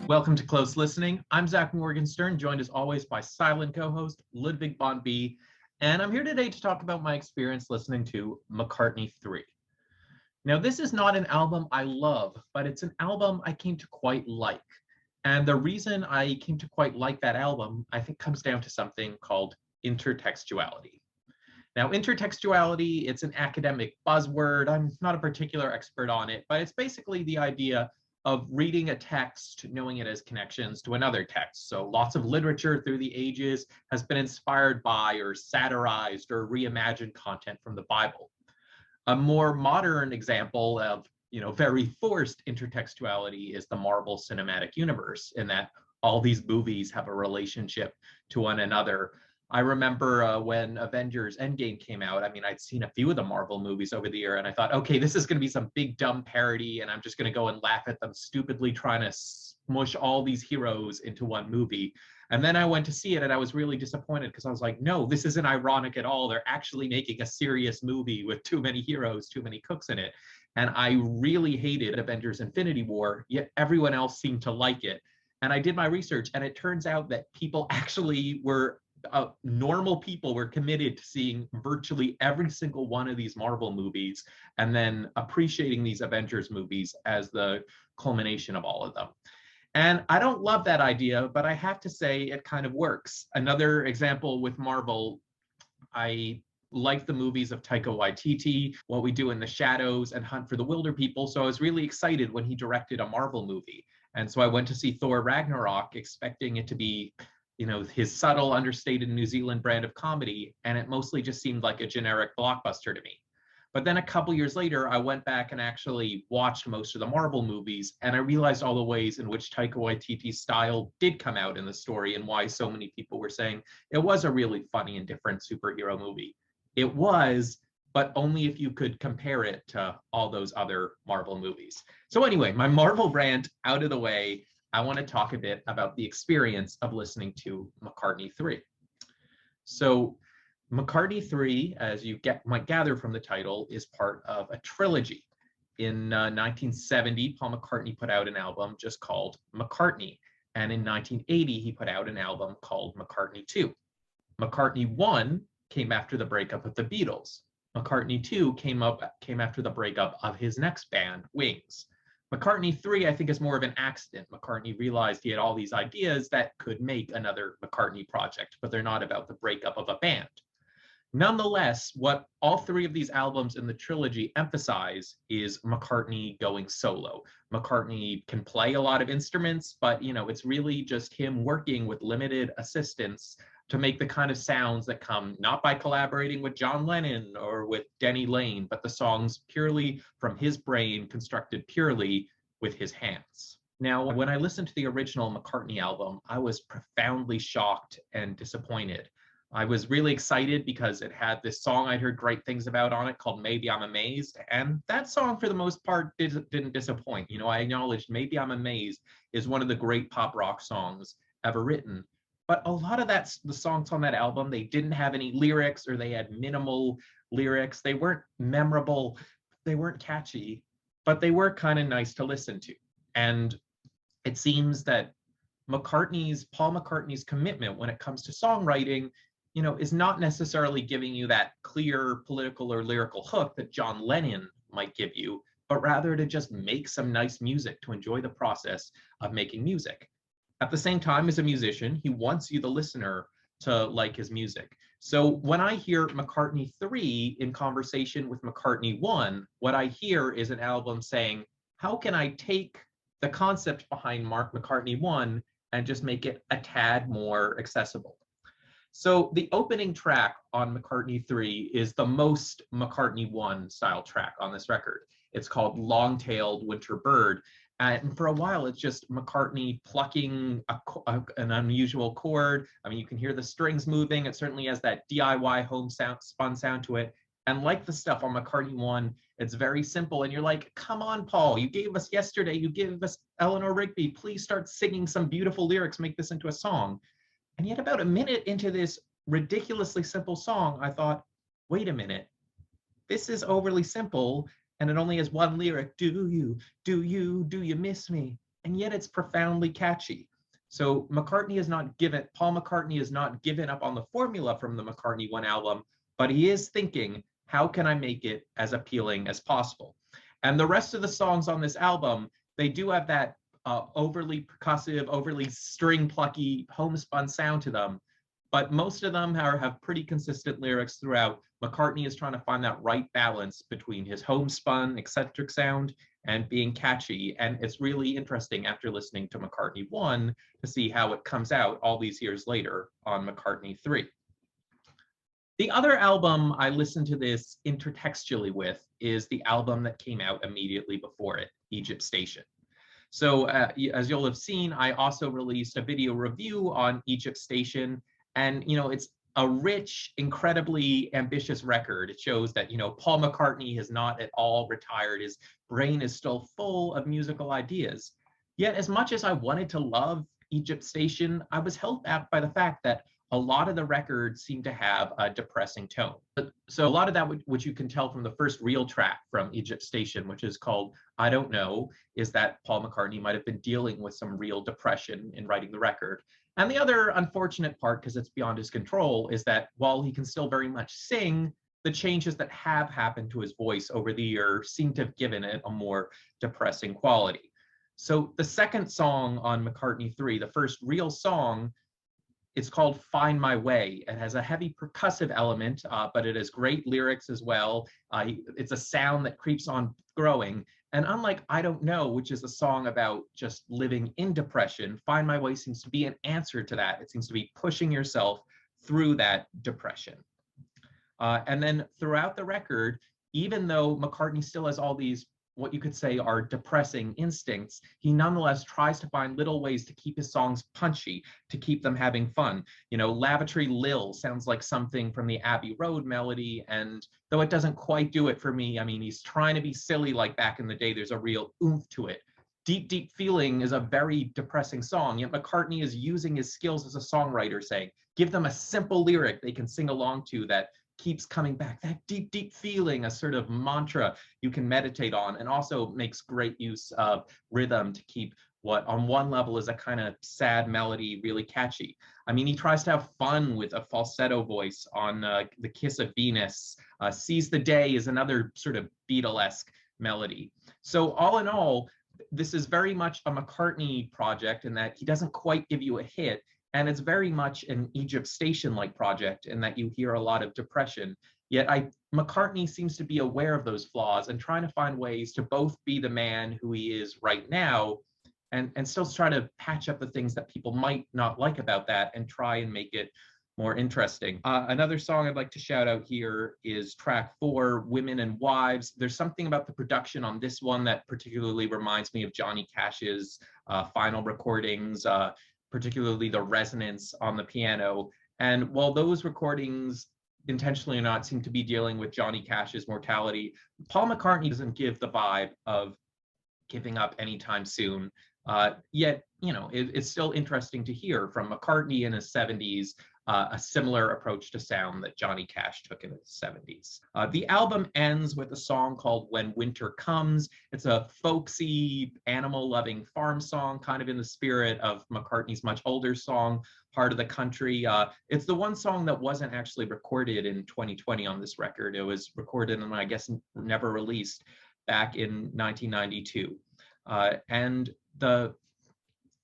Welcome to Close Listening. I'm Zach Morgenstern, joined as always by silent co-host Ludwig von B. And I'm here today to talk about my experience listening to McCartney III. Now, this is not an album I love, but it's an album I came to quite like. And the reason I came to quite like that album, I think, comes down to something called intertextuality. Now, intertextuality, it's an academic buzzword. I'm not a particular expert on it, but it's basically the idea of reading a text, knowing it as connections to another text. So lots of literature through the ages has been inspired by or satirized or reimagined content from the Bible. A more modern example of, very forced intertextuality is the Marvel Cinematic Universe, in that all these movies have a relationship to one another. I remember when Avengers Endgame came out, I'd seen a few of the Marvel movies over the year, and I thought, okay, this is going to be some big dumb parody, and I'm just going to go and laugh at them stupidly trying to smush all these heroes into one movie. And then I went to see it, and I was really disappointed because I was like, no, this isn't ironic at all. They're actually making a serious movie with too many heroes, too many cooks in it. And I really hated Avengers Infinity War, yet everyone else seemed to like it. And I did my research, and it turns out that people actually were normal people were committed to seeing virtually every single one of these Marvel movies and then appreciating these Avengers movies as the culmination of all of them. And I don't love that idea, but I have to say it kind of works. Another example with Marvel, I like the movies of Taika Waititi, What We Do in the Shadows, and Hunt for the Wilder People. So I was really excited when he directed a Marvel movie. And so I went to see Thor Ragnarok expecting it to be his subtle, understated New Zealand brand of comedy, and it mostly just seemed like a generic blockbuster to me. But then a couple years later, I went back and actually watched most of the Marvel movies, and I realized all the ways in which Taika Waititi's style did come out in the story and why so many people were saying it was a really funny and different superhero movie. It was, but only if you could compare it to all those other Marvel movies. So anyway, my Marvel rant out of the way, I want to talk a bit about the experience of listening to McCartney III. So McCartney III, as you might gather from the title, is part of a trilogy. In 1970, Paul McCartney put out an album just called McCartney. And in 1980, he put out an album called McCartney II. McCartney I came after the breakup of the Beatles. McCartney II came after the breakup of his next band, Wings. McCartney III, I think, is more of an accident. McCartney realized he had all these ideas that could make another McCartney project, but they're not about the breakup of a band. Nonetheless, what all three of these albums in the trilogy emphasize is McCartney going solo. McCartney can play a lot of instruments, but it's really just him working with limited assistance to make the kind of sounds that come not by collaborating with John Lennon or with Denny Lane, but the songs purely from his brain, constructed purely with his hands. Now, when I listened to the original McCartney album, I was profoundly shocked and disappointed. I was really excited because it had this song I'd heard great things about on it called Maybe I'm Amazed. And that song, for the most part, didn't disappoint. I acknowledged Maybe I'm Amazed is one of the great pop rock songs ever written. But a lot of the songs on that album, they didn't have any lyrics, or they had minimal lyrics. They weren't memorable, they weren't catchy, but they were kind of nice to listen to. And it seems that Paul McCartney's commitment when it comes to songwriting, is not necessarily giving you that clear political or lyrical hook that John Lennon might give you, but rather to just make some nice music, to enjoy the process of making music. At the same time, as a musician, he wants you, the listener, to like his music. So when I hear McCartney III in conversation with McCartney I, what I hear is an album saying, how can I take the concept behind Mark McCartney I and just make it a tad more accessible? So the opening track on McCartney III is the most McCartney I style track on this record. It's called Longtailed Winter Bird. And for a while, it's just McCartney plucking an unusual chord. You can hear the strings moving. It certainly has that DIY homespun sound to it. And like the stuff on McCartney I, it's very simple. And you're like, come on, Paul, you gave us yesterday, you gave us Eleanor Rigby. Please start singing some beautiful lyrics, make this into a song. And yet about a minute into this ridiculously simple song, I thought, wait a minute, this is overly simple. And it only has one lyric, do you miss me? and yet it's profoundly catchy. So Paul McCartney has not given up on the formula from the McCartney 1 album, but he is thinking, how can I make it as appealing as possible? And the rest of the songs on this album, they do have that overly percussive, overly string plucky, homespun sound to them. But most of them have pretty consistent lyrics throughout. McCartney is trying to find that right balance between his homespun, eccentric sound and being catchy. And it's really interesting after listening to McCartney 1 to see how it comes out all these years later on McCartney 3. The other album I listened to this intertextually with is the album that came out immediately before it, Egypt Station. So as you'll have seen, I also released a video review on Egypt Station. And, it's a rich, incredibly ambitious record. It shows that, Paul McCartney has not at all retired. His brain is still full of musical ideas. Yet, as much as I wanted to love Egypt Station, I was held back by the fact that a lot of the records seem to have a depressing tone. So a lot of that, which you can tell from the first real track from Egypt Station, which is called I Don't Know, is that Paul McCartney might have been dealing with some real depression in writing the record. And the other unfortunate part, because it's beyond his control, is that while he can still very much sing, the changes that have happened to his voice over the years seem to have given it a more depressing quality. So the second song on McCartney 3, the first real song, it's called Find My Way. It has a heavy percussive element, but it has great lyrics as well. It's a sound that keeps on growing. And unlike I Don't Know, which is a song about just living in depression, Find My Way seems to be an answer to that. It seems to be pushing yourself through that depression. And then throughout the record, even though McCartney still has all these what you could say are depressing instincts, he nonetheless tries to find little ways to keep his songs punchy, to keep them having fun. Lavatory Lil sounds like something from the Abbey Road melody, and though it doesn't quite do it for me, he's trying to be silly like back in the day. There's a real oomph to it. Deep, Deep Feeling is a very depressing song, yet McCartney is using his skills as a songwriter, saying, give them a simple lyric they can sing along to that keeps coming back, that deep, deep feeling, a sort of mantra you can meditate on, and also makes great use of rhythm to keep what on one level is a kind of sad melody really catchy. He tries to have fun with a falsetto voice on The Kiss of Venus. Seize the Day is another sort of Beatlesque melody. So all in all, this is very much a McCartney project in that he doesn't quite give you a hit, and it's very much an Egypt Station-like project in that you hear a lot of depression. Yet McCartney seems to be aware of those flaws and trying to find ways to both be the man who he is right now and still try to patch up the things that people might not like about that and try and make it more interesting. Another song I'd like to shout out here is track 4, Women and Wives. There's something about the production on this one that particularly reminds me of Johnny Cash's final recordings, particularly the resonance on the piano. And while those recordings, intentionally or not, seem to be dealing with Johnny Cash's mortality, Paul McCartney doesn't give the vibe of giving up anytime soon. Yet, it's still interesting to hear from McCartney in his 70s, a similar approach to sound that Johnny Cash took in his 70s. The album ends with a song called When Winter Comes. It's a folksy, animal-loving farm song, kind of in the spirit of McCartney's much older song, Heart of the Country. It's the one song that wasn't actually recorded in 2020 on this record. It was recorded and I guess never released back in 1992. And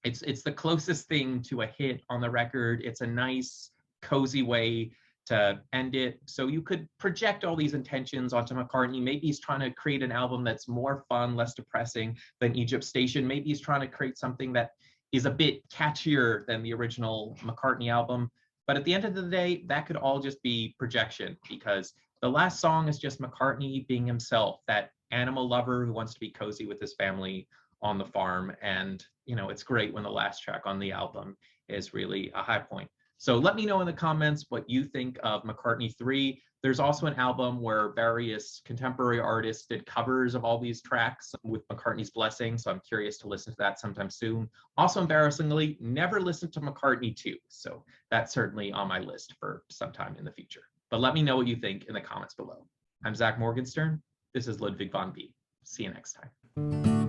it's the closest thing to a hit on the record. It's a nice, cozy way to end it. So you could project all these intentions onto McCartney. Maybe he's trying to create an album that's more fun, less depressing than Egypt Station. Maybe he's trying to create something that is a bit catchier than the original McCartney album. But at the end of the day, that could all just be projection, because the last song is just McCartney being himself, that animal lover who wants to be cozy with his family on the farm. And, it's great when the last track on the album is really a high point. So let me know in the comments what you think of McCartney 3. There's also an album where various contemporary artists did covers of all these tracks with McCartney's blessing. So I'm curious to listen to that sometime soon. Also, embarrassingly, never listened to McCartney 2. So that's certainly on my list for sometime in the future. But let me know what you think in the comments below. I'm Zach Morgenstern. This is Ludwig von B. See you next time.